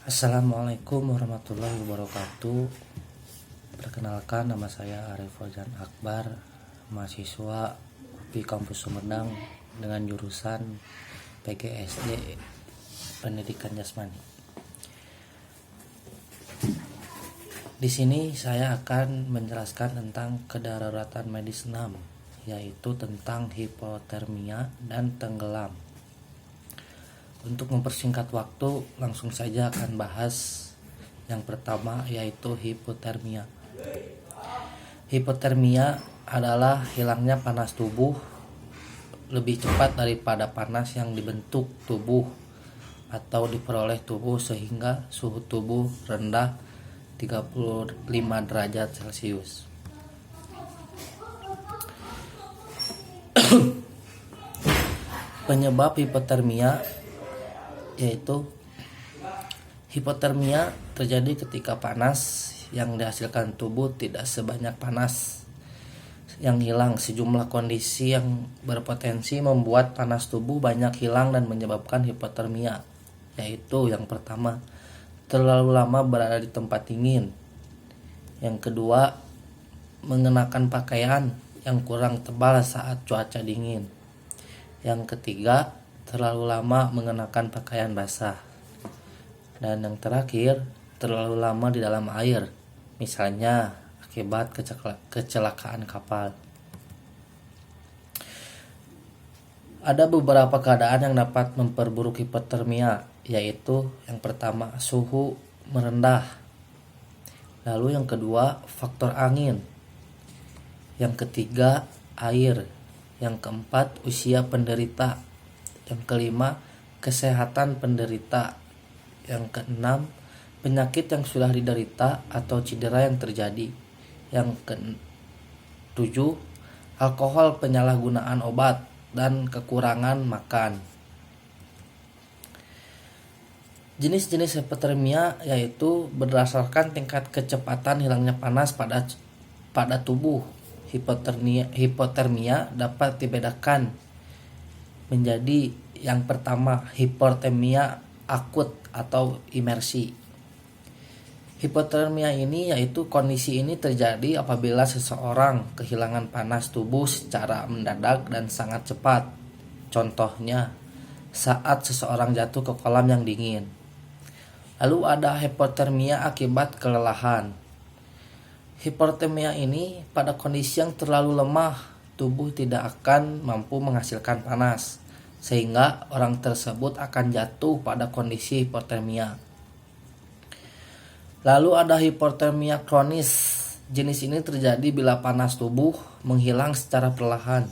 Assalamualaikum warahmatullahi wabarakatuh. Perkenalkan, nama saya Arif Fauzan Akbar, mahasiswa di kampus Sumedang dengan jurusan PGSD Pendidikan Jasmani. Di sini saya akan menjelaskan tentang kedaruratan medis 6, yaitu tentang hipotermia dan tenggelam. Untuk mempersingkat waktu, langsung saja akan bahas yang pertama, yaitu hipotermia. Hipotermia adalah hilangnya panas tubuh lebih cepat daripada panas yang dibentuk tubuh atau diperoleh tubuh sehingga suhu tubuh rendah 35 derajat Celcius. Penyebab hipotermia yaitu hipotermia terjadi ketika panas yang dihasilkan tubuh tidak sebanyak panas yang hilang. Sejumlah kondisi yang berpotensi membuat panas tubuh banyak hilang dan menyebabkan hipotermia, yaitu yang pertama, terlalu lama berada di tempat dingin. Yang kedua, mengenakan pakaian yang kurang tebal saat cuaca dingin. Yang ketiga, terlalu lama mengenakan pakaian basah. Dan yang terakhir, terlalu lama di dalam air, misalnya akibat kecelakaan kapal. Ada beberapa keadaan yang dapat memperburuk hipotermia, yaitu yang pertama, suhu merendah. Lalu yang kedua, faktor angin. Yang ketiga, air. Yang keempat, usia penderita. Yang kelima, kesehatan penderita. Yang keenam, penyakit yang sudah diderita atau cedera yang terjadi. Yang ketujuh, alkohol, penyalahgunaan obat, dan kekurangan makan. Jenis-jenis hipotermia yaitu berdasarkan tingkat kecepatan hilangnya panas pada tubuh. Hipotermia dapat dibedakan menjadi yang pertama, hipotermia akut atau imersi. Hipotermia ini yaitu kondisi ini terjadi apabila seseorang kehilangan panas tubuh secara mendadak dan sangat cepat. Contohnya, saat seseorang jatuh ke kolam yang dingin. Lalu ada hipotermia akibat kelelahan. Hipotermia ini pada kondisi yang terlalu lemah, tubuh tidak akan mampu menghasilkan panas, sehingga orang tersebut akan jatuh pada kondisi hipotermia. Lalu ada hipotermia kronis. Jenis ini terjadi bila panas tubuh menghilang secara perlahan.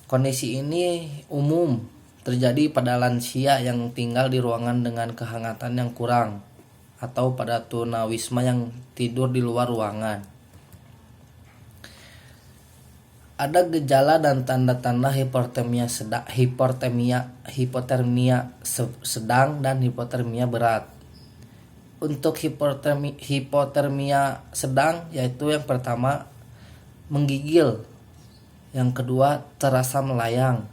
Kondisi ini umum terjadi pada lansia yang tinggal di ruangan dengan kehangatan yang kurang, atau pada tunawisma yang tidur di luar ruangan. Ada gejala dan tanda-tanda hipotermia sedang dan hipotermia berat. Untuk hipotermia sedang yaitu yang pertama, menggigil. Yang kedua, terasa melayang.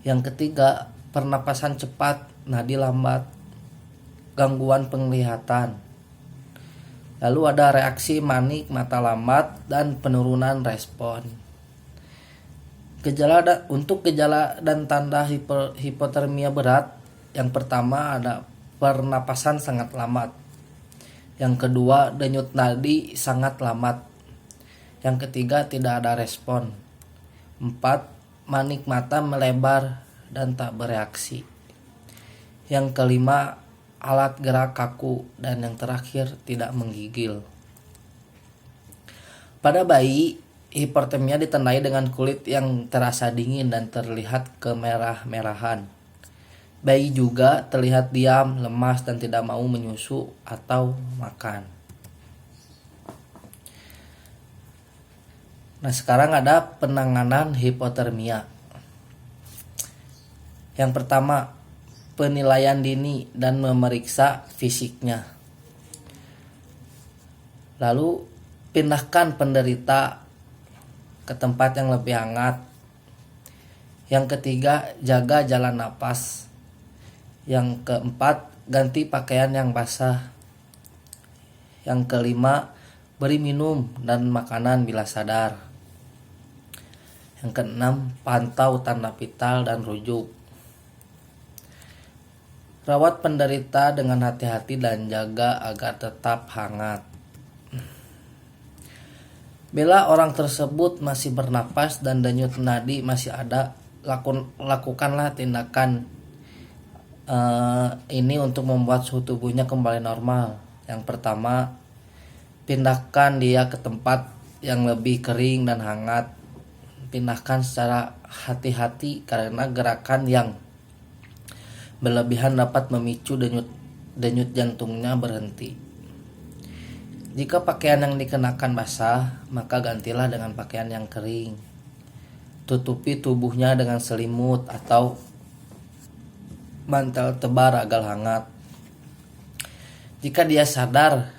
Yang ketiga, pernapasan cepat, nadi lambat, gangguan penglihatan. Lalu ada reaksi manik, mata lambat, dan penurunan respon. Untuk gejala dan tanda hipotermia berat, yang pertama ada pernapasan sangat lambat. Yang kedua, denyut nadi sangat lambat. Yang ketiga, tidak ada respon. 4. Manik mata melebar dan tak bereaksi. Yang kelima, alat gerak kaku, dan yang terakhir tidak menggigil. Pada bayi, hipotermia ditandai dengan kulit yang terasa dingin dan terlihat kemerah-merahan. Bayi juga terlihat diam, lemas, dan tidak mau menyusu atau makan. Nah, sekarang ada penanganan hipotermia. Yang pertama, penilaian dini dan memeriksa fisiknya. Lalu pindahkan penderita ke tempat yang lebih hangat. Yang ketiga, jaga jalan napas. Yang keempat, ganti pakaian yang basah. Yang kelima, beri minum dan makanan bila sadar. Yang keenam, pantau tanda vital dan rujuk. Rawat penderita dengan hati-hati dan jaga agar tetap hangat. Bila orang tersebut masih bernapas dan denyut nadi masih ada, lakukanlah tindakan ini untuk membuat suhu tubuhnya kembali normal. Yang pertama, pindahkan dia ke tempat yang lebih kering dan hangat. Pindahkan secara hati-hati karena gerakan yang berlebihan dapat memicu denyut jantungnya berhenti. Jika pakaian yang dikenakan basah, maka gantilah dengan pakaian yang kering. Tutupi tubuhnya dengan selimut atau mantel tebal agar hangat. Jika dia sadar,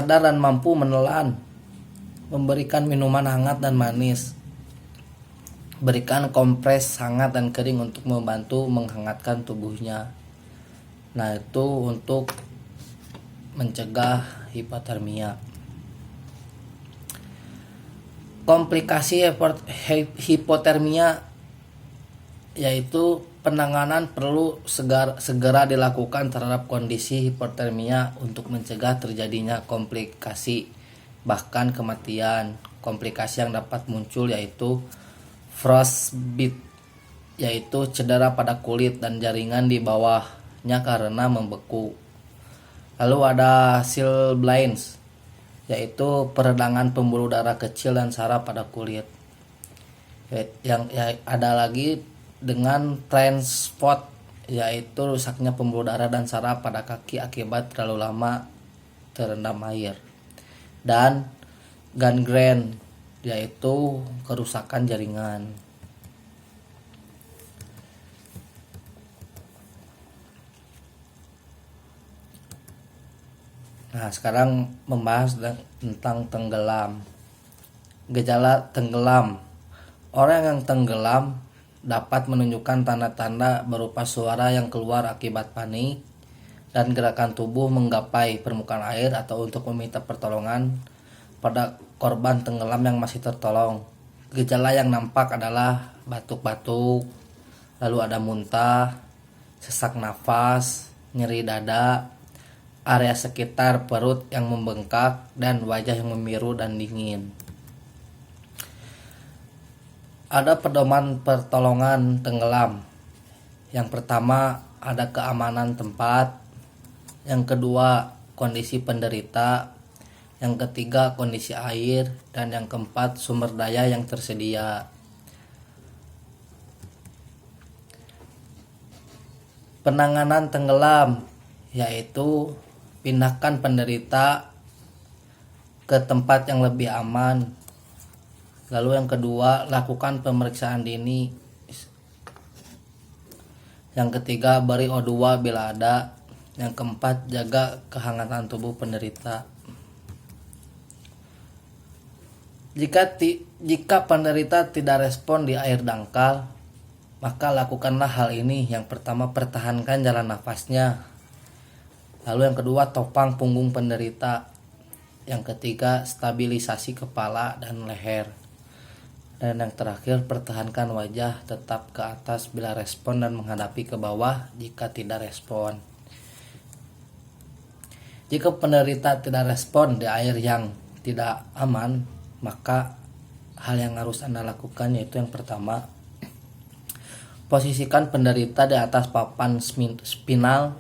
dan mampu menelan, memberikan minuman hangat dan manis. Berikan kompres hangat dan kering untuk membantu menghangatkan tubuhnya. Nah, itu untuk mencegah hipotermia. Komplikasi hipotermia yaitu penanganan perlu segera dilakukan terhadap kondisi hipotermia untuk mencegah terjadinya komplikasi bahkan kematian. Komplikasi yang dapat muncul yaitu frostbite, yaitu cedera pada kulit dan jaringan di bawahnya karena membeku. Lalu ada seal blindness, yaitu peradangan pembuluh darah kecil dan saraf pada kulit. Ada lagi dengan trans spot, yaitu rusaknya pembuluh darah dan saraf pada kaki akibat terlalu lama terendam air. Dan gangrene, yaitu kerusakan jaringan. Nah, sekarang membahas tentang tenggelam. Gejala tenggelam. Orang yang tenggelam dapat menunjukkan tanda-tanda berupa suara yang keluar akibat panik dan gerakan tubuh menggapai permukaan air atau untuk meminta pertolongan pada korban tenggelam yang masih tertolong. Gejala yang nampak adalah batuk-batuk, lalu ada muntah, sesak nafas, nyeri dada, area sekitar perut yang membengkak, dan wajah yang membiru dan dingin. Ada pedoman pertolongan tenggelam. Yang pertama, ada keamanan tempat. Yang kedua, kondisi penderita. Yang ketiga, kondisi air. Dan yang keempat, sumber daya yang tersedia. Penanganan tenggelam yaitu pindahkan penderita ke tempat yang lebih aman. Lalu yang kedua, lakukan pemeriksaan dini. Yang ketiga, beri O2 bila ada. Yang keempat, jaga kehangatan tubuh penderita. Jika penderita tidak respon di air dangkal, maka lakukanlah hal ini. Yang pertama, pertahankan jalan nafasnya. Lalu yang kedua, topang punggung penderita. Yang ketiga, stabilisasi kepala dan leher. Dan yang terakhir, pertahankan wajah tetap ke atas bila respon dan menghadapi ke bawah jika tidak respon. Jika penderita tidak respon di air yang tidak aman, maka hal yang harus Anda lakukan yaitu yang pertama, posisikan penderita di atas papan spinal.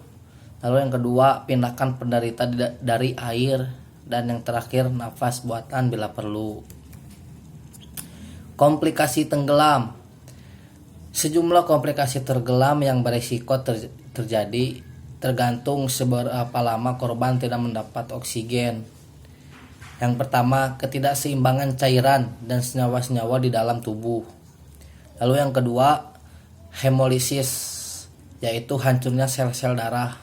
Lalu yang kedua, pindahkan penderita dari air. Dan yang terakhir, nafas buatan bila perlu. Komplikasi tenggelam. Sejumlah komplikasi tenggelam yang berisiko terjadi tergantung seberapa lama korban tidak mendapat oksigen. Yang pertama, ketidakseimbangan cairan dan senyawa-senyawa di dalam tubuh. Lalu yang kedua, hemolisis, yaitu hancurnya sel-sel darah.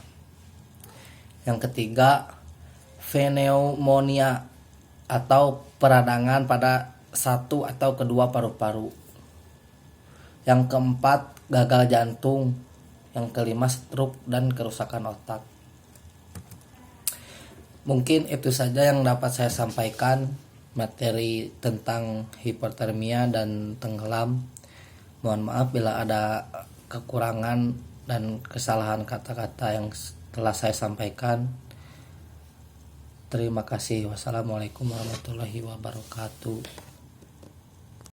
Yang ketiga, pneumonia atau peradangan pada satu atau kedua paru-paru. Yang keempat, gagal jantung. Yang kelima, stroke dan kerusakan otak. Mungkin itu saja yang dapat saya sampaikan materi tentang hipotermia dan tenggelam. Mohon maaf bila ada kekurangan dan kesalahan kata-kata yang telah saya sampaikan. Terima kasih. Wassalamualaikum warahmatullahi wabarakatuh.